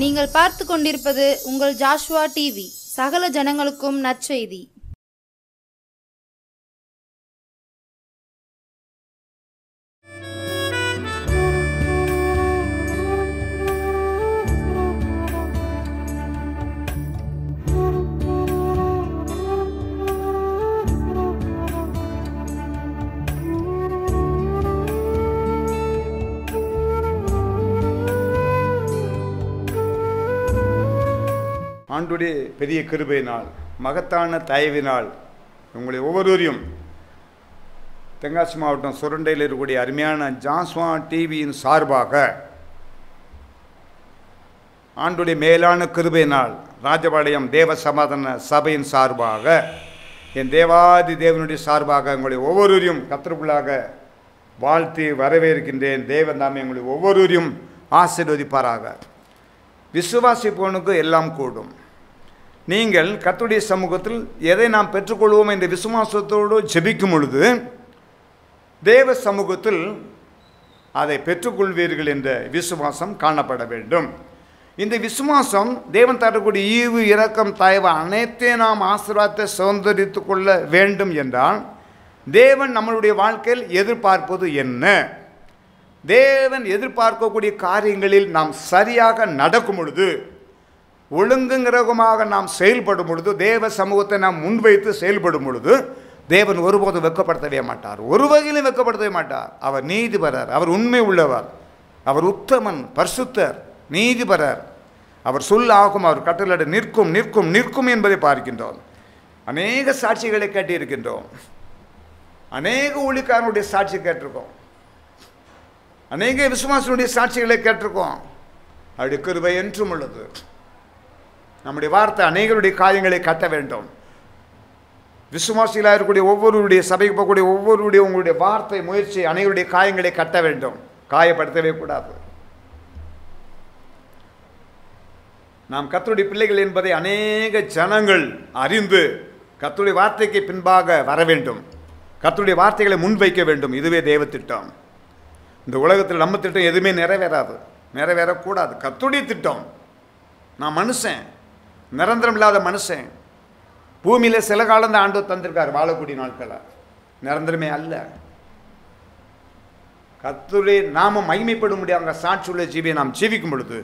நீங்கள் பார்த்து கொண்டிருப்பது உங்கள் ஜாஷ்வா டிவி. சகல ஜனங்களுக்கும் நற்செய்தி. ஆண்டுடைய பெரிய கிருபையினால் மகத்தான தயவினால் உங்களை ஒவ்வொருவரையும் தென்காசி மாவட்டம் சுரண்டையில் இருக்கக்கூடிய அருமையான ஜாஸ்வா டிவியின் சார்பாக ஆண்டுடைய மேலான கிருபையினால் ராஜபாளையம் தேவ சமாதான சபையின் சார்பாக என் தேவாதி தேவனுடைய சார்பாக உங்களை ஒவ்வொருவரையும் கர்த்தருக்குள்ளாக வாழ்த்தி வரவேற்கின்றேன். தேவன் தாமே உங்களை ஒவ்வொருவரையும் ஆசீர்வதிப்பாராக. விசுவாசிப்பவனுக்கு எல்லாம் கூடும். நீங்கள் கர்த்தருடைய சமூகத்தில் எதை நாம் பெற்றுக்கொள்வோம் என்ற விசுவாசத்தோடு ஜெபிக்கும் பொழுது தேவ சமூகத்தில் அதை பெற்றுக்கொள்வீர்கள் என்ற விசுவாசம் காணப்பட வேண்டும். இந்த விசுவாசம் தேவன் தரக்கூடிய ஈவு இரக்கம் தயவு அனைத்தையும் நாம் ஆசீர்வாதத்தை சுதந்திரித்து கொள்ள வேண்டும் என்றால் தேவன் நம்மளுடைய வாழ்க்கையில் எதிர்பார்ப்பது என்ன? தேவன் எதிர்பார்க்கக்கூடிய காரியங்களில் நாம் சரியாக நடக்கும் பொழுது, ஒழுங்குங்கிறகமாக நாம் செயல்படும் பொழுது, தேவ சமூகத்தை நாம் முன்வைத்து செயல்படும் பொழுது தேவன் ஒருபோதும் வெட்கப்படுத்தவே மாட்டார். ஒரு வகையிலும் வெட்கப்படுத்தவே மாட்டார். அவர் நீதிபரர், அவர் உண்மை உள்ளவர், அவர் உத்தமன், பரிசுத்தர், நீதிபரர். அவர் சொல்லாகும், அவர் கட்டளை நிற்கும் நிற்கும் நிற்கும் என்பதை பார்க்கின்றோம். அநேக சாட்சிகளை கேட்டிருக்கின்றோம். அநேக ஊழியக்காரனுடைய சாட்சி கேட்டிருக்கோம். அநேக விசுவாசனுடைய சாட்சிகளை கேட்டிருக்கோம். அவருடைய கிருபை என்றும் உள்ளது. நம்முடைய வார்த்தை அநேகருடைய காரியங்களை கட்ட வேண்டும். விசுவாசிகளாக இருக்கக்கூடிய ஒவ்வொருடைய சபைக்கு போகக்கூடிய ஒவ்வொருடைய உங்களுடைய வார்த்தை முயற்சி அநேகருடைய காயங்களை கட்ட வேண்டும். காயப்படுத்தவே கூடாது. நாம் கர்த்தருடைய பிள்ளைகள் என்பதை அநேக ஜனங்கள் அறிந்து கர்த்தருடைய வார்த்தைக்கு பின்பாக வர வேண்டும். கர்த்தருடைய வார்த்தைகளை முன்வைக்க வேண்டும். இதுவே தேவ திட்டம். இந்த உலகத்தில் நம்ம திட்டம் எதுவுமே நிறைவேறாது, நிறைவேறக்கூடாது. கர்த்தருடைய திட்டம். நான் மனுஷன், நிரந்தரம் இல்லாத மனுஷன். பூமியில் சில காலம் தான் ஆண்டு தந்திருக்கார் வாழக்கூடிய நாட்களை, நிரந்தரமே அல்ல. கர்த்தருடைய நாம மகிமைப்படும் முடியாத சாட்சியுள்ள ஜீவியை நாம் ஜீவிக்கும் பொழுது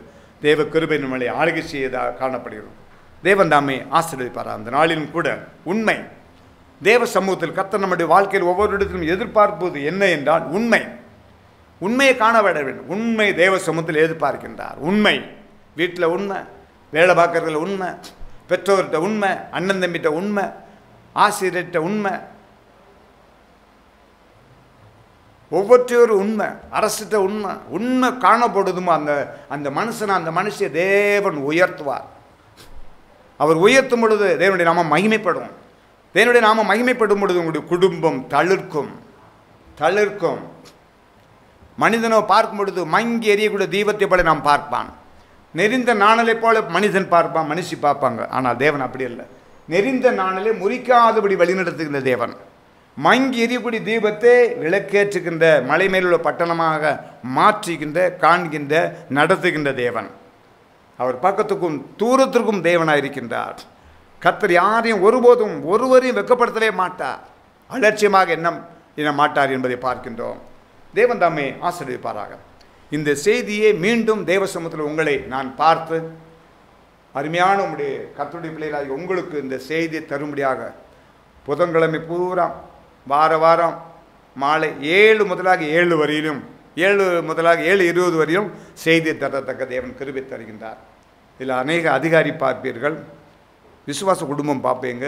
தேவ கிருபை நம்மளை ஆளுகை செய்யதாக காணப்படுகிறோம். தேவன் தாமே ஆசீர்வதிப்பார். அந்த நாளிலும் கூட உண்மை தேவ சமூகத்தில் கர்த்தர் நம்முடைய வாழ்க்கையில் ஒவ்வொரு இடத்திலும் எதிர்பார்ப்பது என்ன என்றால் உண்மை. உண்மையை காணப்பட வேண்டும். உண்மை தேவ சமூகத்தில் எதிர்பார்க்கின்றார். உண்மை வீட்டில் உண்மை, வேலை பார்க்கறதுல உண்மை, பெற்றோர்கிட்ட உண்மை, அண்ணன் தம்பிட்ட உண்மை, ஆசிரியர்கிட்ட உண்மை, ஒவ்வொருத்தரும் உண்மை, அரசிட்ட உண்மை. உண்மை காணப்படுதுமோ அந்த மனுஷனை அந்த மனுஷியை தேவன் உயர்த்துவார். அவர் உயர்த்தும் பொழுது தேவனுடைய நாமம் மகிமைப்படும். தேவனுடைய நாமம் மகிமைப்படும் பொழுது உங்களுடைய குடும்பம் தளிர்க்கும் தளிர்க்கும். மனிதனோ பார்க்கும் பொழுது மங்கி எரியக்கூடிய தீபத்தை போல நாம் பார்ப்பான். நெறிந்த நாணலை போல மனிதன் பார்ப்பான், மனுஷி பார்ப்பாங்க. ஆனால் தேவன் அப்படி இல்லை. நெறிந்த நாணலை முறிக்காதபடி வழிநடத்துகின்ற தேவன். மங்கி எரியக்கூடிய தீபத்தை விளக்கேற்றுகின்ற மலை மேலுள்ள பட்டணமாக மாற்றுகின்ற காண்கின்ற நடத்துகின்ற தேவன். அவர் பக்கத்துக்கும் தூரத்திற்கும் தேவனாக இருக்கின்றார். கர்த்தர் யாரையும் ஒருபோதும் ஒருவரையும் வெட்கப்படுத்தவே மாட்டார். அலட்சியமாக எண்ண மாட்டார் என்பதை பார்க்கின்றோம். தேவன் தாமே ஆசீர்வதிப்பாராக. இந்த செய்தியை மீண்டும் தேவ சமூகத்தில் உங்களை நான் பார்த்து அருமையான உங்களுடைய கர்த்தருடைய பிள்ளைகளாக உங்களுக்கு இந்த செய்தியை தரும்படியாக புதன்கிழமை பூரா வாரம் மாலை 7 முதலாக 7 வரையிலும் 7 முதலாக 7:20 வரையிலும் செய்தியை தரத்தக்க தேவன் கிருபை தருகின்றார். இதில் அநேக அதிகாரி பார்ப்பீர்கள், விசுவாச குடும்பம் பார்ப்பீங்க,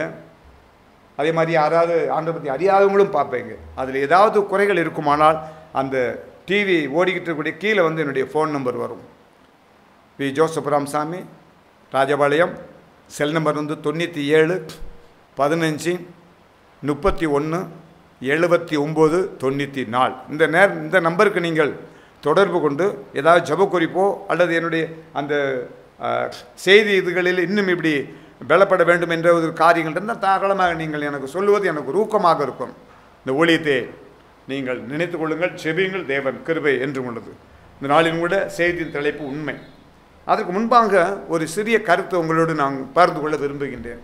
அதே மாதிரி யாராவது ஆண்டை பற்றி அறியாதவங்களும் பார்ப்பீங்க. அதில் ஏதாவது குறைகள் இருக்குமானால் அந்த டிவி ஓடிக்கிட்டு இருக்கக்கூடிய கீழே என்னுடைய ஃபோன் நம்பர் வரும். V Joseph Ramasamy, Rajapalayam. Cell number 97 15 31 79 94. இந்த நம்பருக்கு நீங்கள் தொடர்பு கொண்டு ஏதாவது ஜெப குறிப்போ அல்லது என்னுடைய அந்த செய்தி இதுகளில் இன்னும் இப்படி பலப்பட வேண்டும் என்ற ஒரு காரியங்கள் இருந்தால் தாராளமாக நீங்கள் எனக்கு சொல்லுவது எனக்கு ஊக்கமாக இருக்கும். இந்த ஊழியத்தை நீங்கள் நினைத்து கொள்ளுங்கள், செபியுங்கள். தேவன் கிருபை என்றும் உள்ளது. இந்த நாளின் கூட செய்தியின் தலைப்பு உண்மை. அதற்கு முன்பாக ஒரு சிறிய கருத்து உங்களோடு நான் பகிர்ந்து கொள்ள விரும்புகின்றேன்.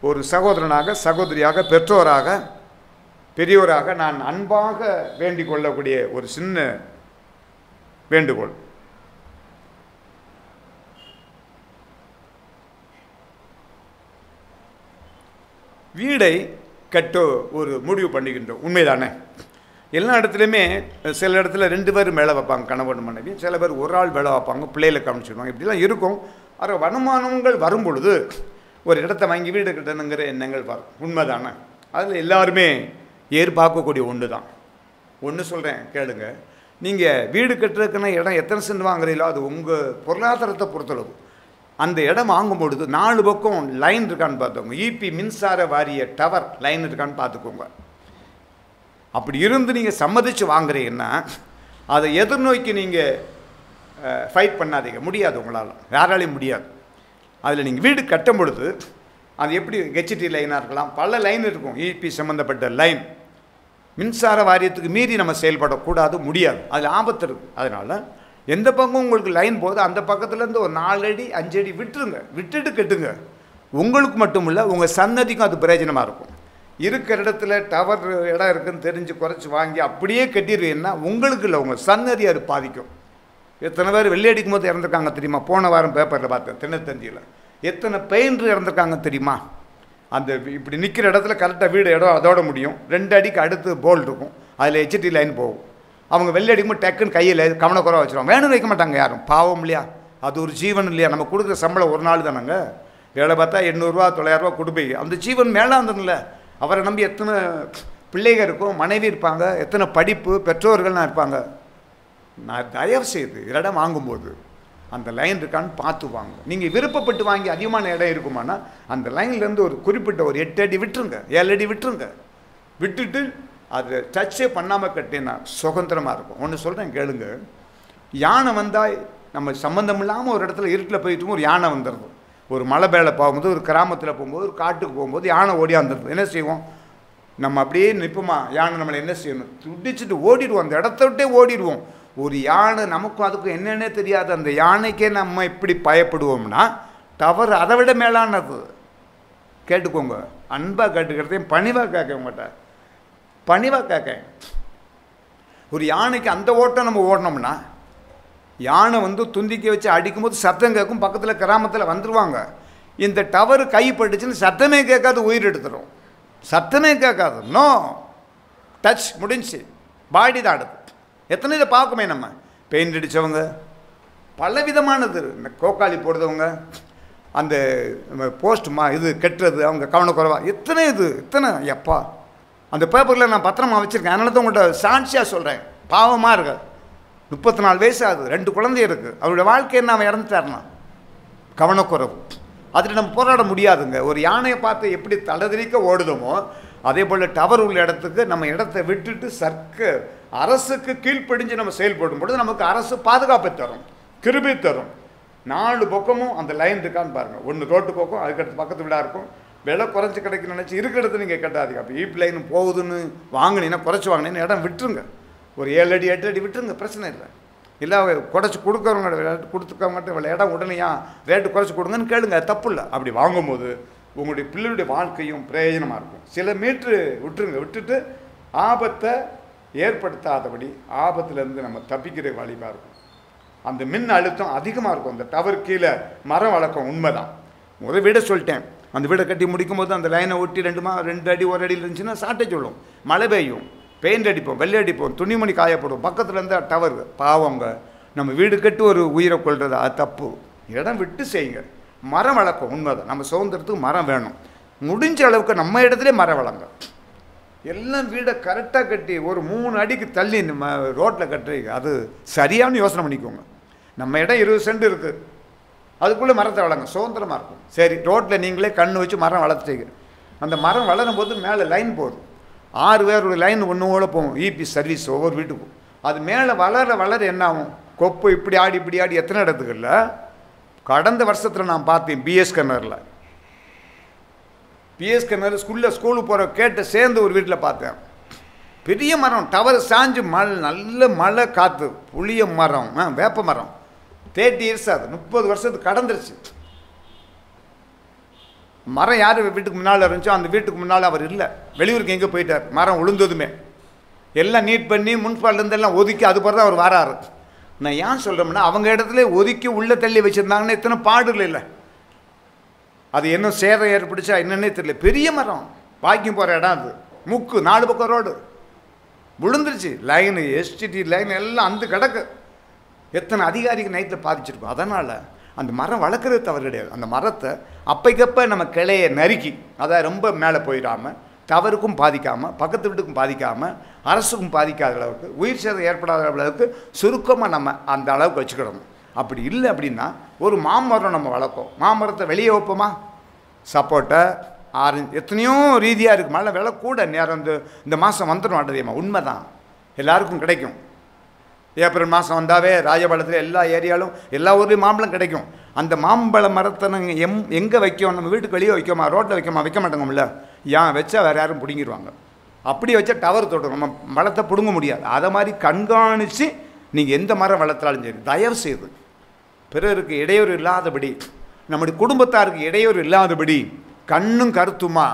ஒரு சகோதரனாக, சகோதரியாக, பெற்றோராக, பெரியோராக நான் அன்பாக வேண்டிக் கொள்ளக்கூடிய ஒரு சின்ன வேண்டுகோள். வீடை கட்ட ஒரு முடிவு பண்ணிக்கின்றோம், உண்மைதானே? எல்லா இடத்துலையுமே சில இடத்துல 2 பேர் மேலே வைப்பாங்க, கணவன் மனைவி. சில பேர் ஒரு ஆள் மேலே வைப்பாங்க, பிள்ளைகளை கவனிச்சுடுவாங்க. இப்படிலாம் இருக்கும். ஆனால் வருமானங்கள் வரும் பொழுது ஒரு இடத்த வாங்கி வீடு கட்டணுங்கிற எண்ணங்கள் வரும், உண்மைதானே? அதில் எல்லாருமே எதிர்பார்க்கக்கூடிய ஒன்று தான். ஒன்று சொல்கிறேன் கேளுங்க. நீங்கள் வீடு கட்டுறதுக்குன்னா இடம் எத்தனை சென்ட் வாங்குறீங்களோ அது உங்கள் பொருளாதாரத்தை பொறுத்தளவு. அந்த இடம் வாங்கும் பொழுது 4 பக்கம் லைன் இருக்கான்னு பார்த்துக்கோங்க. இபி மின்சார வாரிய டவர் லைன் இருக்கான்னு பார்த்துக்கோங்க. அப்படி இருந்து நீங்கள் சம்மதித்து வாங்குறீங்கன்னா அதை எதிர்நோக்கி நீங்கள் ஃபைட் பண்ணாதீங்க, முடியாது, உங்களால் யாராலையும் முடியாது. அதில் நீங்கள் வீடு கட்டும் பொழுது அது எப்படி ஹெச்டி லைனாக இருக்கலாம், பல லைன் இருக்கும், இபி சம்மந்தப்பட்ட லைன். மின்சார வாரியத்துக்கு மீறி நம்ம செயல்படக்கூடாது, முடியாது, அதில் ஆபத்து இருக்குது. அதனால் எந்த பக்கம் உங்களுக்கு லைன் போகுது அந்த பக்கத்துலேருந்து ஒரு 4 அடி 5 அடி விட்டுருங்க, விட்டுட்டு கட்டுங்க. உங்களுக்கு மட்டும் இல்லை, உங்கள் சன்னதிக்கும் அது பிரயோஜனமாக இருக்கும். இருக்கிற இடத்துல டவர் இடம் இருக்குதுன்னு தெரிஞ்சு குறைச்சி வாங்கி அப்படியே கட்டிடுவீங்கன்னா உங்களுக்கு இல்லை, உங்கள் சன்னதி அது பாதிக்கும். எத்தனை பேர் வெள்ளை அடிக்கும் போது இறந்துருக்காங்க தெரியுமா? போன வாரம் பேப்பரில் பார்த்தேன், தினத்தந்தியில். எத்தனை பெயிண்டர் இறந்துருக்காங்க தெரியுமா? அந்த இப்படி நிற்கிற இடத்துல கரெக்டாக வீடு இடம் அதோட முடியும், 2 அடிக்கு அடுத்து போல் இருக்கும், அதில் ஹெச்டி லைன் போகும். அவங்க வெள்ளை அடிக்கும்போது டக்குன்னு கையில் கவனக்குறைவாக வச்சுருவாங்க, வேணும்னு வைக்க மாட்டாங்க யாரும். பாவம் இல்லையா? அது ஒரு ஜீவன் இல்லையா? நம்ம கொடுக்குற சம்பளம் ஒரு நாள் தானங்க, வேலை பார்த்தா 800 900 கொடுப்பீங்க. அந்த ஜீவன் மேலாந்தன்ல அவரை நம்பி எத்தனை பிள்ளைகள் இருக்கும், மனைவி இருப்பாங்க, எத்தனை படிப்பு பெற்றோர்கள்லாம் இருப்பாங்க. நான் தயவு செய்து இடம் வாங்கும்போது அந்த லைன் இருக்கான்னு பார்த்து வாங்க. நீங்கள் விருப்பப்பட்டு வாங்கி அதிகமான இடம் இருக்குமானா அந்த லைன்லேருந்து ஒரு குறிப்பிட்ட ஒரு 8 அடி விட்டுருங்க, 7 அடி விட்டுருங்க. விட்டுட்டு அதை டச்சே பண்ணாமல் கட்டினா சுதந்திரமாக இருக்கும். ஒன்று சொல்கிறேன் கேளுங்க. யானை வந்தால் நம்ம சம்மந்தம் இல்லாமல் ஒரு இடத்துல இருட்டில் போயிட்டு ஒரு யானை வந்துடுது. ஒரு மலை மேலே போகும்போது, ஒரு கிராமத்தில் போகும்போது, ஒரு காட்டுக்கு போகும்போது யானை ஓடியாந்துடுது. என்ன செய்வோம்? நம்ம அப்படியே நிற்போமா? யானை நம்மளை என்ன செய்யணும்? துடிச்சிட்டு ஓடிடுவோம், அந்த இடத்த விட்டே ஓடிடுவோம். ஒரு யானை நமக்கும் அதுக்கும் என்னென்னே தெரியாது. அந்த யானைக்கே நம்ம எப்படி பயப்படுவோம்னா டவர் அதை விட மேலானது. கேட்டுக்கோங்க, அன்பாக கேட்டுக்கிறதையும் பணிவாக கேட்க மாட்டேன், பணிவாக கேட்க. ஒரு யானைக்கு அந்த ஓட்டம் நம்ம ஓடணும்னா யானை துந்திக்க வச்சு அடிக்கும்போது சத்தம் கேட்கும், பக்கத்தில் கிராமத்தில் வந்துடுவாங்க. இந்த டவர் கைப்பட்டுச்சுன்னு சத்தமே கேட்காது, உயிர் எடுத்துடும். சத்தமே கேட்காது, நோ டச், முடிஞ்சு, பாடி தான் அடுத்து. எத்தனை இதை பார்க்குமே நம்ம. பெயிண்ட் அடித்தவங்க, பலவிதமானது, இந்த கோக்காளி போடுறவங்க, அந்த போஸ்ட் இது கெட்டுறது, அவங்க கவனக்குறைவாக, எத்தனை இது, எத்தனை எப்பா. அந்த பேப்பரில் நான் பத்திரமா வச்சுருக்கேன். அதனால தான் உங்கள்கிட்ட சாட்சியாக சொல்கிறேன். பாவமாக இருக்கு. 34 வயசு ஆகுது, 2 குழந்தை இருக்குது. அவருடைய வாழ்க்கை என்ன, அவன் இறந்துட்டாருனா கவனக்குறைவு. அதில் நம்ம போராட முடியாதுங்க. ஒரு யானையை பார்த்து எப்படி தலதிரிக்க ஓடுதோமோ அதே போல் டவர் உள்ள இடத்துக்கு நம்ம இடத்த விட்டுட்டு அரசுக்கு கீழ்ப்படிஞ்சு நம்ம செயல்படும் பொழுது நமக்கு அரசு பாதுகாப்பை தரும், கிருபை தரும். 4 பக்கமும் அந்த லைன் இருக்கான்னு பாருங்கள். ஒன்று ரோட்டு பக்கம், அதுக்கடுத்து பக்கத்து வீடாக இருக்கும். விலை குறைச்சி கிடைக்குன்னு நினச்சி இருக்கிற இடத்துல நீங்கள் கட்டாதீங்க. அப்போ ஈப் லைன் போகுதுன்னு வாங்கினீங்கன்னா, குறைச்சி வாங்கினீங்கன்னா இடம் விட்டுருங்க. ஒரு 7 அடி 8 அடி விட்டுருங்க, பிரச்சனை இல்லை. இல்லை குறைச்சி கொடுத்துக்கவங்ககிட்ட இவ்வளோ இடம் உடனேயா ரேட்டு குறைச்சி கொடுங்கன்னு கேளுங்க, அது தப்பு இல்லை. அப்படி வாங்கும்போது உங்களுடைய பிள்ளையுடைய வாழ்க்கையும் பிரயோஜனமாக இருக்கும். சில மீட்ரு விட்டுருங்க, விட்டுட்டு ஆபத்தை ஏற்படுத்தாதபடி ஆபத்துலேருந்து நம்ம தப்பிக்கிற வழிபாக இருக்கும். அந்த மின் அழுத்தம் அதிகமாக இருக்கும். அந்த டவர் கீழே மரம் வளர்க்கும், உண்மைதான். முதல் வீடை சொல்லிட்டேன். அந்த வீடை கட்டி முடிக்கும் போது அந்த லைனை ஒட்டி 2 அடி 1 அடியில் இருந்துச்சுன்னா சாட்டை சொல்லும், மழை பெய்யும், பெயிண்ட் அடிப்போம், வெள்ளை அடிப்போம், துணிமணி காயப்படும், பக்கத்தில் இருந்தால் டவர். பாவங்க, நம்ம வீடு கட்டி ஒரு உயிரை கொள்வது அது தப்பு. இடம் விட்டு செய்யுங்க. மரம் வளர்க்கும், உண்மைதான். நம்ம சுதந்திரத்துக்கு மரம் வேணும். முடிஞ்ச அளவுக்கு நம்ம இடத்துல மரம் வளங்க. எல்லாம் வீடை கரெக்டாக கட்டி ஒரு 3 அடிக்கு தள்ளி நம்ம ரோட்டில் கட்டுறீங்க, அது சரியான யோசனை பண்ணிக்கோங்க. நம்ம இடம் 20 சென்ட் இருக்குது, அதுக்குள்ளே மரத்தை வளங்க, சுதந்திரமாக இருக்கும். சரி, ரோட்டில் நீங்களே கண்ணு வச்சு மரம் வளர்த்துட்டீங்க. அந்த மரம் வளரும் போது மேலே லைன் போகுது, 6 பேருடைய லைன் ஒன்றுவோட போகும், இபி சர்வீஸ் ஒவ்வொரு வீட்டுக்கும். அது மேலே வளர என்ன ஆகும்? கொப்பு இப்படி ஆடி எத்தனை இடத்துக்குல்ல. கடந்த வருஷத்தில் நான் பார்த்தேன், பிஎஸ் கண்ணரில். பிஎஸ் கண்ணர் ஸ்கூலுக்கு போகிற கேட்ட சேர்ந்து ஒரு வீட்டில் பார்த்தேன். பெரிய மரம், டவர் சாஞ்சு நல்ல மழை காற்று, புளிய மரம், வேப்ப மரம், 30 years அது 30 வருஷத்துக்கு கடந்துருச்சு. மரம் யார் வீட்டுக்கு முன்னால் இருந்துச்சோ அந்த வீட்டுக்கு முன்னால் அவர் இல்லை, வெளியூருக்கு எங்கே போயிட்டார். மரம் விழுந்ததுமே எல்லாம் நீட் பண்ணி முன்பாலேருந்தெல்லாம் ஒதுக்கி அது பிறகு தான் அவர் வராரு. நான் ஏன் சொல்கிறோம்னா, அவங்க இடத்துல ஒதுக்கி உள்ளே தள்ளி வச்சுருந்தாங்கன்னா இத்தனை பாடுகள் இல்லை. அது என்ன சேதம் ஏற்படுச்சா என்னன்னே தெரியல. பெரிய மரம், வாக்கிங் போகிற இடம் அது, முக்கு 4 பக்கம் ரோடு விழுந்துருச்சு. லைனு எஸ்டிடி லைன் எல்லாம் அந்த கிடக்கு. எத்தனை அதிகாரிக்கு நைட்டில் பாதிச்சிருக்கும். அதனால் அந்த மரம் வளர்க்குறது தவறு கிடையாது. அந்த மரத்தை அப்பைக்கப்போ நம்ம கிளையை நறுக்கி அதை ரொம்ப மேலே போயிடாமல், தவறுக்கும் பாதிக்காமல், பக்கத்து வீட்டுக்கும் பாதிக்காமல், அரசுக்கும் பாதிக்காத அளவுக்கு, உயிர் சேதம் ஏற்படாத அளவுக்கு சுருக்கமாக நம்ம அந்த அளவுக்கு வச்சுக்கிடணும். அப்படி இல்லை அப்படின்னா ஒரு மாமரம் நம்ம வளர்ப்போம். மாமரத்தை வெளியே வைப்போமா? சப்போட்டா, ஆரஞ்சு, எத்தனையோ ரீதியாக இருக்குது. மழை விலை கூட நேரம் இந்த மாதம் வந்துடும் மாட்டேதியம்மா. உண்மை தான், எல்லாருக்கும் கிடைக்கும். ஏப்ரல் மாதம் வந்தாவே ராஜபாளையத்தில் எல்லா ஏரியாலும் எல்லா ஊர்லேயும் மாம்பழம் கிடைக்கும். அந்த மாம்பழ மரத்தை நாங்கள் எங்கே வைக்கோம்? நம்ம வீட்டுக்கு வெளியே வைக்கோமா, ரோட்டில் வைக்க மாட்டோங்கல்ல. ஏன் வச்சா வேறு யாரும் பிடுங்கிடுவாங்க. அப்படி வச்சா டவர் தொடும், நம்ம மரத்தை பிடுங்க முடியாது. அதை மாதிரி கண்காணித்து நீங்கள் எந்த மரம் வளர்த்தாலும் சரி, தயவு செய்து பிறருக்கு இடையூறு இல்லாதபடி, நம்முடைய குடும்பத்தாருக்கு இடையூறு இல்லாதபடி கண்ணும் கருத்துமா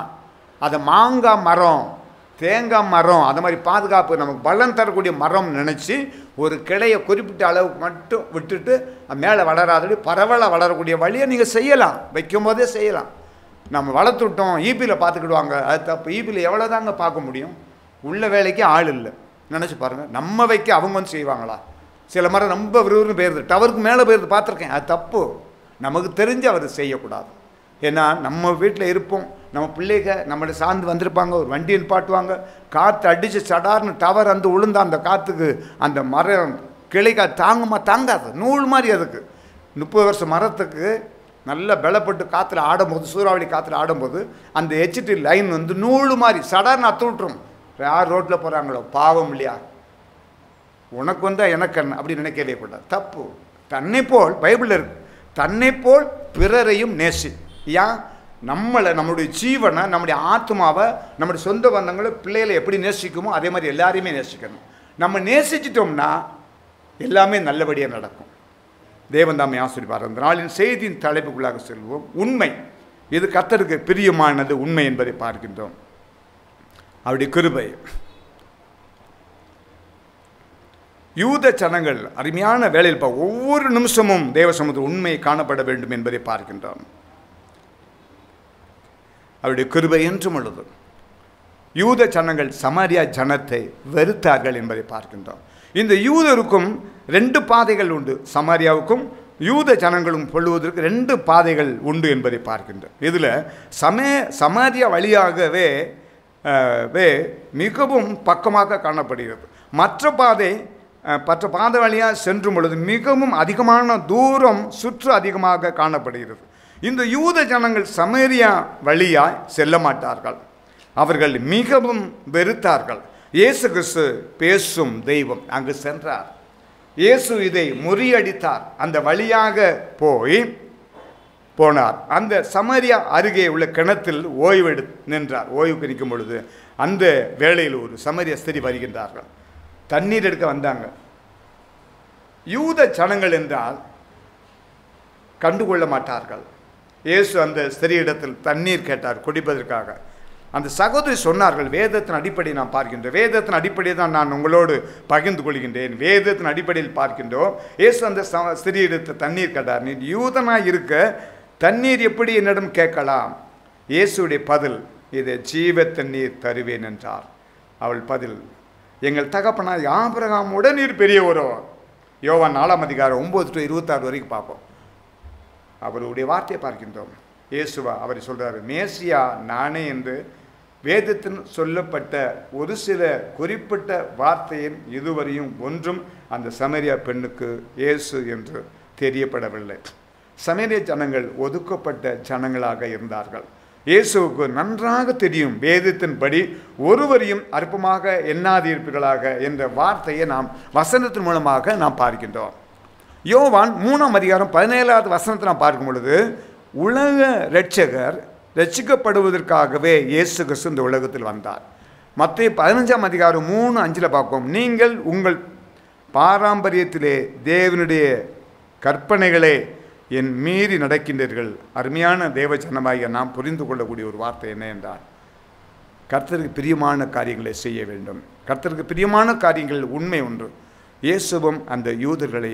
அதை மாங்காய் மரம், தேங்காய் மரம், அது மாதிரி பாதுகாப்பு நமக்கு பலன் தரக்கூடிய மரம் நினச்சி ஒரு கிளையை குறிப்பிட்ட அளவுக்கு மட்டும் விட்டுட்டு மேலே வளராதபடி பரவலாக வளரக்கூடிய வழியை நீங்கள் செய்யலாம். வைக்கும் போதே செய்யலாம். நம்ம வளர்த்துட்டோம் ஈபியில் பார்த்துக்கிடுவாங்க, அது தப்பு. ஈபியில் எவ்வளோ தாங்க பார்க்க முடியும்? உள்ள வேலைக்கு ஆள் இல்லை. நினச்சி பாருங்கள், நம்ம வைக்க அவங்க வந்து செய்வாங்களா? சில மரம் ரொம்ப விறுவிறுன்னு போயிடுது, டவருக்கு மேலே போயிடுது, பார்த்துருக்கேன். அது தப்பு. நமக்கு தெரிஞ்சு அவர் செய்யக்கூடாது. ஏன்னா நம்ம வீட்டில் இருப்போம், நம்ம பிள்ளைங்க நம்மளை சார்ந்து வந்திருப்பாங்க, ஒரு வண்டியை நிப்பாட்டுவாங்க, காற்று அடித்து சடார்னு டவர் அந்த உளுந்த அந்த காற்றுக்கு அந்த மரம் கிளைக்கா தாங்குமா? தாங்காது, நூல் மாதிரி. அதுக்கு 30 வருஷம் மரத்துக்கு நல்லா பலப்பட்டு காற்றுல ஆடும்போது, சூறாவளி காற்றுல ஆடும்போது அந்த ஹெச்டி லைன் வந்து நூல் மாதிரி சடார்னு அத்து விட்டுரும். யார் ரோட்டில் போகிறாங்களோ பாவம் இல்லையா? உனக்கு வந்தால் எனக்கு அப்படி நினைக்கவே கூடாது, தப்பு. தன்னை போல் பைபிளில் இருக்கு, தன்னை போல் பிறரையும் நேசி. ஏன்? நம்மளை, நம்மளுடைய ஜீவனை, நம்முடைய ஆத்மாவை, நம்முடைய சொந்த பந்தங்களை, பிள்ளைகளை எப்படி நேசிக்குமோ அதே மாதிரி எல்லாரையுமே நேசிக்கணும். நம்ம நேசிச்சிட்டோம்னா எல்லாமே நல்லபடியாக நடக்கும். தேவன் தாமே ஆசீர்வதிப்பார். அந்த நாளின் செய்தியின் தலைப்புக்குள்ளாக செல்வோம். உண்மை, இது கர்த்தருக்கு பிரியமானது உண்மை என்பதை பார்க்கின்றோம். அவருடைய கிருபை. யூத ஜனங்கள் அருமையான வேலையில் ஒவ்வொரு நிமிஷமும் தேவ சமூகத்தில் உண்மை காணப்பட வேண்டும் என்பதை பார்க்கின்றோம். அவருடைய கிருபை என்றும் உள்ளது. யூத ஜனங்கள் சமாரியா ஜனத்தை வெறுத்தார்கள் என்பதை பார்க்கின்றோம். இந்த யூதருக்கும் 2 பாதைகள் உண்டு. சமாரியாவுக்கும் யூத ஜனங்களும் கொள்வதற்கு 2 பாதைகள் உண்டு என்பதை பார்க்கின்றோம். இதில் சமாரியா வழியாகவே மிகவும் பக்கமாக காணப்படுகிறது. மற்ற பாதை வழியாக சென்றும் பொழுது மிகவும் அதிகமான தூரம் சுற்று அதிகமாக காணப்படுகிறது. இந்த யூத ஜனங்கள் சமாரியா வழியாய் செல்ல மாட்டார்கள். அவர்கள் மிகவும் வெறுத்தார்கள். இயேசு கிறிஸ்து பேசும் தெய்வம் அங்கு சென்றார். இயேசு இதை முறியடித்தார். அந்த வழியாக போனார். அந்த சமாரியா அருகே உள்ள கிணத்தில் ஓய்வு நின்றார். ஓய்வுக்கு நிற்கும் பொழுது அந்த வேளையில் ஒரு சமாரியா ஸ்திரீ வருகின்றார்கள். தண்ணீர் எடுக்க வந்தாங்க. யூத ஜனங்கள் என்றால் கண்டுகொள்ள மாட்டார்கள். இயேசு அந்த ஸ்திரீயிடத்தில் தண்ணீர் கேட்டார் குடிப்பதற்காக. அந்த சகோதரி சொன்னார்கள், வேதத்தின் அடிப்படையை நான் பார்க்கின்றேன், வேதத்தின் அடிப்படையை தான் நான் உங்களோடு பகிர்ந்து கொள்கின்றேன், வேதத்தின் அடிப்படையில் பார்க்கின்றோம். இயேசு அந்த ஸ்திரீயிடத்தை தண்ணீர் கேட்டார். நீ யூதனாக இருக்க தண்ணீர் எப்படி என்னிடம் கேட்கலாம்? இயேசுடைய பதில், இதை ஜீவ தண்ணீர் தருவேன் என்றார். அவள் பதில், எங்கள் தகப்பனார் ஆபிரகாமுடன் நீர் பெரியவரோ. யோவான் 4 அதிகாரம் 9 to 26 வரைக்கும் பார்ப்போம். அவருடைய வார்த்தையை பார்க்கின்றோம். இயேசுவா அவரை சொல்கிறார், மேசியா நானே என்று வேதத்தின் சொல்லப்பட்ட ஒரு சில குறிப்பிட்ட வார்த்தையின் இதுவரையும் ஒன்றும் அந்த சமரியா பெண்ணுக்கு இயேசு என்று தெரியப்படவில்லை. சமரியா ஜனங்கள் ஒதுக்கப்பட்ட ஜனங்களாக இருந்தார்கள். இயேசுவுக்கு நன்றாக தெரியும், வேதத்தின்படி ஒருவரையும் அற்பமாக எண்ணாதிருப்பீர்களாக என்ற வார்த்தையை நாம் வசனத்தின் மூலமாக நாம் பார்க்கின்றோம். யோவான் 3 அதிகாரம் 17வது வசனத்தை நாம் பார்க்கும் பொழுது, உலக இரட்சகர் ரட்சிக்கப்படுவதற்காகவே இயேசு கிறிஸ்து இந்த உலகத்தில் வந்தார். மத்தேயு 15 அதிகாரம் 3:5 பார்ப்போம். நீங்கள் உங்கள் பாரம்பரியத்திலே தேவனுடைய கற்பனைகளே என் மீறி நடக்கின்றீர்கள். அருமையான தேவ ஜனமாகிய நாம் புரிந்து கொள்ளக்கூடிய ஒரு வார்த்தை என்ன என்றால், கர்த்தருக்கு பிரியமான காரியங்களை செய்ய வேண்டும். கர்த்தருக்கு பிரியமான காரியங்கள் உண்மை ஒன்று. இயேசுவும் அந்த யூதர்களை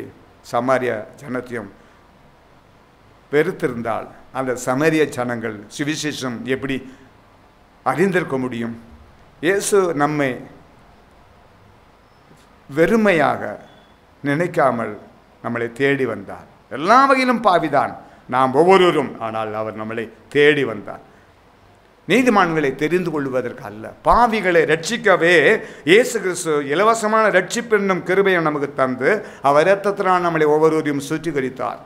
சமாரிய ஜனத்தையும் வெறுத்திருந்தால் அந்த சமாரிய ஜனங்கள் சுவிசேஷம் எப்படி அறிந்திருக்க முடியும்? இயேசு நம்மை வெறுமையாக நினைக்காமல் நம்மளை தேடி வந்தார். எல்லா வகையிலும் பாவிதான் நாம் ஒவ்வொருவரும், ஆனால் அவர் நம்மளை தேடி வந்தார். நீதிமான்களை தெரிந்து கொள்வதற்கு அல்ல, பாவிகளை ரட்சிக்கவே இயேசு கிறிஸ்து இலவசமான ரட்சிப்பு என்னும் கிருபையை நமக்கு தந்து அவர் இரத்தத்தினால் நம்மளை ஒவ்வொருவரையும் சுத்திகரித்தார்.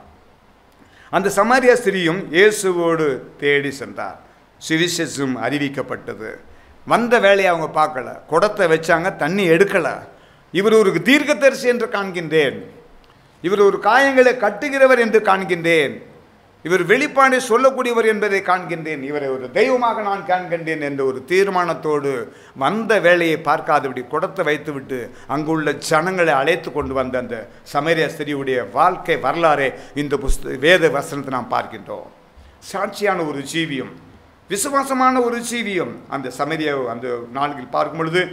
அந்த சமாரிய ஸ்திரியும் இயேசுவோடு தேடி சென்றார். சுவிசேஷம் அறிவிக்கப்பட்டது. வந்த வேலையை அவங்க பார்க்கல, குடத்தை வச்சாங்க, தண்ணி எடுக்கல. இவர் ஒரு தீர்க்கதரிசி என்று காண்கின்றேன், இவர் ஒரு காயங்களை கட்டுகிறவர் என்று காண்கின்றேன், இவர் வெளிப்பாடை சொல்லக்கூடியவர் என்பதை காண்கின்றேன், இவரை ஒரு தெய்வமாக நான் காண்கின்றேன் என்ற ஒரு தீர்மானத்தோடு வந்த வேலையை பார்க்காதபடி குடத்தை வைத்துவிட்டு அங்குள்ள ஜனங்களை அழைத்து கொண்டு வந்த அந்த சமாரிய ஸ்திரியுடைய வாழ்க்கை வரலாறே இந்த வேத வசனத்தை நாம் பார்க்கின்றோம். சாட்சியான ஒரு ஜீவியம், விசுவாசமான ஒரு ஜீவியம். அந்த சமாரியா அந்த நாளில் பார்க்கும் பொழுது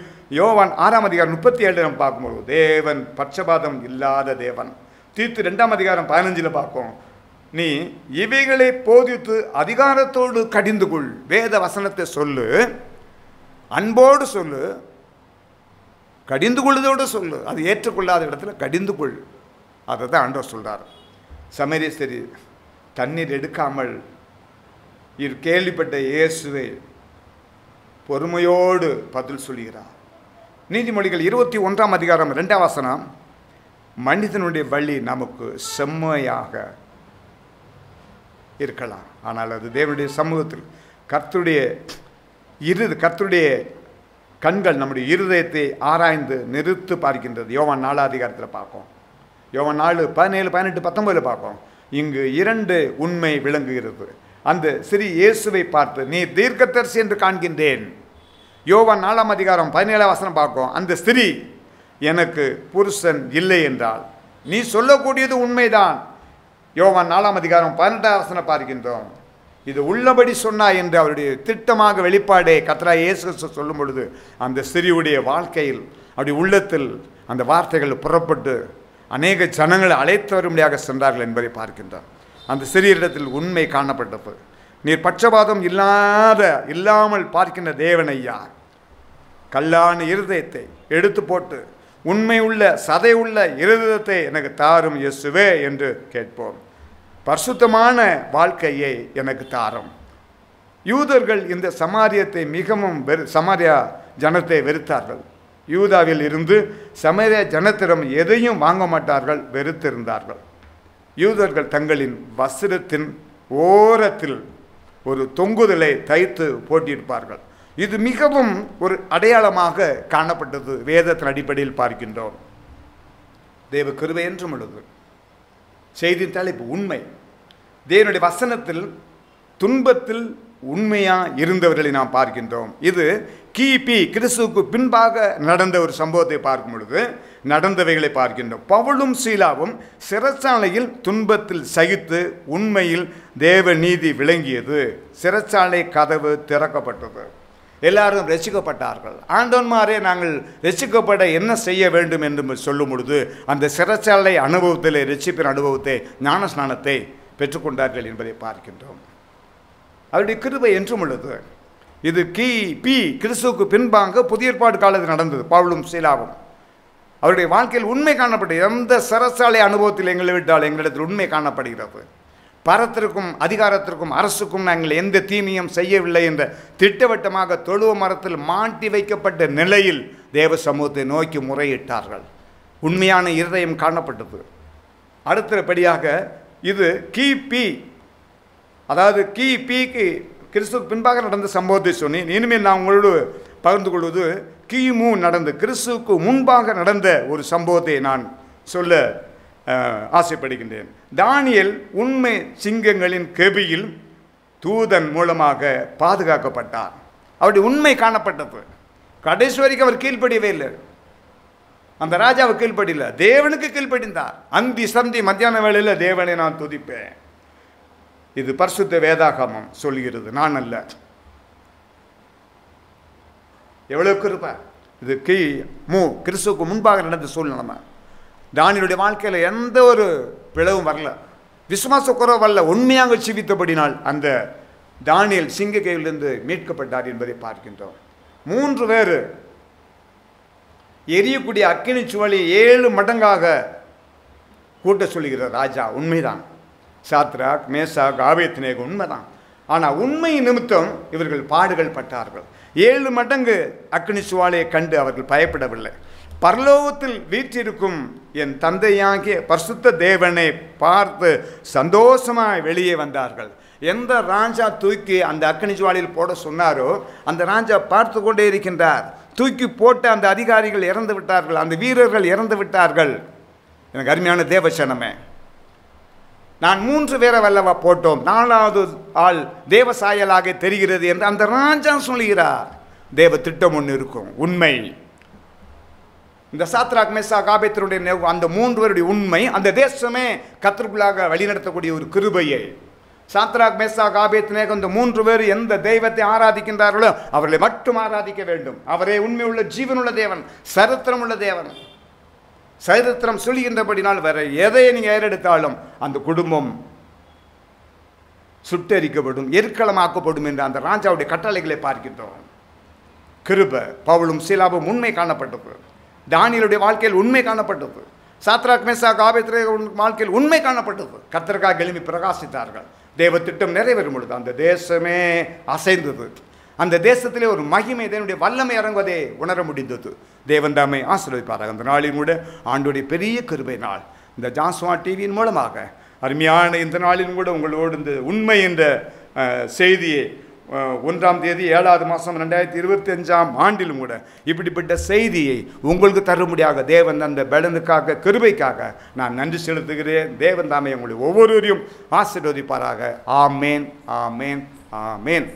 யோவான் 6:37 நாம் பார்க்கும்பொழுது தேவன் பட்சபாதம் இல்லாத தேவன். தீத்து 2:15 பார்ப்போம், நீ இவைகளை போதித்து அதிகாரத்தோடு கடிந்து கொள். வேத வசனத்தை சொல்லு, அன்போடு சொல்லு, கடிந்து கொள்ளுதோடு சொல்லு. அது ஏற்றுக்கொள்ளாத இடத்துல கடிந்து கொள். அதை தான் ஆண்டவர் சொல்றார். சமாரிய ஸ்திரீ தண்ணீர் எடுக்காமல் கேள்விப்பட்ட இயேசுவை பொறுமையோடு பதில் சொல்கிறார். நீதிமொழிகள் 21:2 மனிதனுடைய வழி நமக்கு செம்மையாக இருக்கலாம், ஆனால் அது தேவனுடைய சமூகத்தில் கர்த்தருடைய கண்கள் நம்முடைய இருதயத்தை ஆராய்ந்து நிறுத்து பார்க்கின்றது. யோவான் 4 பார்ப்போம், யோவான் 4:17, 18, 19 பார்ப்போம். இங்கு 2 உண்மை விளங்குகிறது. அந்த ஸ்ரீ இயேசுவை பார்த்து நீ தீர்க்கதரிசி என்று காண்கின்றேன். யோவான் 4:17 பார்ப்போம். அந்த ஸ்திரீ எனக்கு புருஷன் இல்லை என்றால் நீ சொல்லக்கூடியது உண்மைதான். யோவான் 4:18 பார்க்கின்றோம். இது உள்ளபடி சொன்னாய் என்று அவருடைய திட்டமாக வெளிப்பாடே கர்த்தராகிய இயேசு சொல்லும் பொழுது அந்த ஸ்திரீயுடைய வாழ்க்கையில் அப்படி உள்ளத்தில் அந்த வார்த்தைகள் புறப்பட்டு அநேக ஜனங்களை அழைத்து வரும்படியாக சென்றார்கள் என்பதை பார்க்கின்றோம். அந்த ஸ்திரீயிடத்தில் உண்மை காணப்பட்டது. நீர் பட்சபாதம் இல்லாமல் பார்க்கின்ற தேவன் ஐயா, கல்லான இருதயத்தை எடுத்து போட்டு உண்மை உள்ள சதை உள்ள இருதயத்தை எனக்கு தாரும் இயேசுவே என்று கேட்போம். பரிசுத்தமான வாழ்க்கையை எனக்கு தாரும். யூதர்கள் இந்த சமாரியத்தை மிகவும் சமாரியா ஜனத்தை வெறுத்தார்கள். யூதாவில் இருந்து சமாரியா ஜனத்திடம் எதையும் வாங்க மாட்டார்கள், வெறுத்திருந்தார்கள். யூதர்கள் தங்களின் வஸ்திரத்தின் ஓரத்தில் ஒரு தொங்குதலை தைத்து போட்டியிருப்பார்கள். இது மிகவும் ஒரு அடையாளமாக காணப்பட்டது. வேதத்தின் அடிப்படையில் பார்க்கின்றோம். தேவ கிருபை என்றும் உள்ளது. செய்தி தலைப்பு உண்மை. தேவனுடைய வசனத்தில் துன்பத்தில் உண்மையா இருந்தவர்களை நாம் பார்க்கின்றோம். இது கிபி கிறிஸ்துவுக்கு பின்பாக நடந்த ஒரு சம்பவத்தை பார்க்கும் பொழுது நடந்தவைகளை பார்க்கின்றோம். பவுலும் சீலாவும் சிறைச்சாலையில் துன்பத்தில் சகித்து உண்மையில் தேவ நீதி விளங்கியது. சிறைச்சாலை கதவு திறக்கப்பட்டது. எல்லாரும் ரசிக்கப்பட்டார்கள். ஆண்டவன்மாரே நாங்கள் ரசிக்கப்பட என்ன செய்ய வேண்டும் என்று சொல்லும் பொழுது அந்த சிறைச்சாலை அனுபவத்தில் ரட்சிப்பின் அனுபவத்தை ஞான ஸ்நானத்தை பெற்றுக்கொண்டார்கள் என்பதை பார்க்கின்றோம். அவருடைய கிருபை என்றும் உள்ளது. இது கிபி கிறிஸ்துவுக்கு பின்பாக புதிய ஏற்பாடு காலத்தில் நடந்தது. பவுலும் சீலாவும் அவருடைய வாழ்க்கையில் உண்மை காணப்பட்டது. எந்த சிறைச்சாலை அனுபவத்தில் எங்களை விட்டால் எங்களிடத்தில் உண்மை காணப்படுகிறது. பரத்திற்கும் அதிகாரத்திற்கும் அரசுக்கும் நாங்கள் எந்த தீமையும் செய்யவில்லை என்ற திட்டவட்டமாக தொழுவ மரத்தில் மாட்டி வைக்கப்பட்ட நிலையில் தேவ சமூகத்தை நோக்கி முறையிட்டார்கள். உண்மையான இருதயம் காணப்பட்டது. அடுத்தபடியாக இது கிபி, அதாவது கிபிக்கு கிறிஸ்துவுக்கு பின்பாக நடந்த சம்பவத்தை சொன்னேன். இனிமேல் நான் உங்களோடு பகிர்ந்து கொள்வது கிமு நடந்த கிறிஸ்துவுக்கு முன்பாக நடந்த ஒரு சம்பவத்தை நான் சொல்ல ஆசைப்படுகின்றேன். தானியேல் உண்மை சிங்கங்களின் கெபியில் தூதன் மூலமாக பாதுகாக்கப்பட்டார். அவருடைய உண்மை காணப்பட்டது. கடைசி வரைக்கும் அவர் கீழ்ப்படியவே இல்லை. அந்த ராஜாவை கீழ்ப்படியில, தேவனுக்கு கீழ்ப்படிந்தார். அந்தி சந்தி மத்தியான வேளையில் தேவனை நான் துதிப்பேன். இது பரிசுத்த வேதாகமம் சொல்கிறது, நான் அல்ல. எவ்வளவு கிருபை இது! கிறிஸ்துவுக்கு முன்பாக நடந்த சூழ்நிலை. தானியேலுடைய வாழ்க்கையில் எந்த ஒரு பிளவும் வரல, விசுவாச குறைவு வரல. உண்மையாக ஜீவித்தபடினால் அந்த தானியேல் சிங்க கையிலிருந்து மீட்கப்பட்டார் என்பதை பார்க்கின்றோம். 3 பேர் எரியக்கூடிய அக்கினி சுவலை 7 மடங்காக கூட்ட சொல்லுகிற ராஜா. உண்மைதான். சாத்ராக், மேசாக், ஆபேத்நேகோ உண்மைதான். ஆனால் உண்மை நிமித்தம் இவர்கள் பாடுகள் பட்டார்கள். 7 மடங்கு அக்கினி சுவாலையை கண்டு அவர்கள் பயப்படவில்லை. பரலோகத்தில் வீற்றிருக்கும் என் தந்தையாகிய பரிசுத்த தேவனை பார்த்து சந்தோஷமாய் வெளியே வந்தார்கள். எந்த ராஜா தூக்கி அந்த அக்கினி ஜுவாலையில் போட சொன்னாரோ அந்த ராஜா பார்த்து கொண்டே இருக்கின்றார். தூக்கி போட்ட அந்த அதிகாரிகள் இறந்து விட்டார்கள், அந்த வீரர்கள் இறந்து விட்டார்கள். எனக்கு அருமையான தேவசனமே, நான் 3 பேரை வல்லவா போட்டோம், 4வது ஆள் தேவசாயலாக தெரிகிறது என்று அந்த ராஜா சொல்கிறார். தேவ திட்டம் ஒன்று இருக்கும், உண்மை. இந்த சாத்ராக், மேசாக், ஆபேத்நேகோவுடைய அந்த 3 பேருடைய உண்மை அந்த தேசமே கர்த்தருக்குள்ளாக வழிநடத்தக்கூடிய ஒரு கிருபையை. சாத்ராக், மேசாக், ஆபேத்நேகோ இந்த 3 பேர் எந்த தெய்வத்தை ஆராதிக்கின்றார்களோ அவர்களை மட்டும் ஆராதிக்க வேண்டும். அவரே உண்மையுள்ள ஜீவனுள்ள தேவன், சரித்திரம் உள்ள தேவன். சரித்திரம் சொல்கின்றபடினால் வேற எதை நீங்கள் ஏறெடுத்தாலும் அந்த குடும்பம் சுட்டெரிக்கப்படும், எருக்களமாக்கப்படும் என்று அந்த ராஜாவுடைய கட்டளைகளை பார்க்கின்றோம். கிருபை. பவுலும் சீலாவும் உண்மை காணப்பட்டது. தானியேலுடைய வாழ்க்கையில் உண்மை காணப்பட்டது. சாத்ராக், மேசாக், ஆபேத்நேகோ வாழ்க்கையில் உண்மை காணப்பட்டது. கர்த்தருக்காக எழும்பி பிரகாசித்தார்கள். தேவ திட்டம் நிறைவேறும் பொழுது அந்த தேசமே அசைந்தது. அந்த தேசத்திலே ஒரு மகிமை, தேவனுடைய வல்லமை இறங்குவதை உணர முடிந்தது. தேவன் தாமே ஆசீர்வதிப்பார்கள். அந்த நாளில் கூட ஆண்டோடைய பெரிய கிருபை நாள் இந்த ஜாஸ்வா டிவியின் மூலமாக அருமையான இந்த நாளிலும் கூட உங்களோடு இந்த உண்மை என்ற செய்தியை 1ஆம் தேதி 7வது மாதம் 2025ஆம் ஆண்டிலும் கூட இப்படிப்பட்ட செய்தியை உங்களுக்கு தரும்படியாக தேவன் அந்த பலனுக்காக, கிருபைக்காக நான் நன்றி செலுத்துகிறேன். தேவன் தாமே உங்களை ஒவ்வொருவரையும் ஆசீர்வதிப்பாராக. ஆமேன், ஆமேன், ஆமேன்.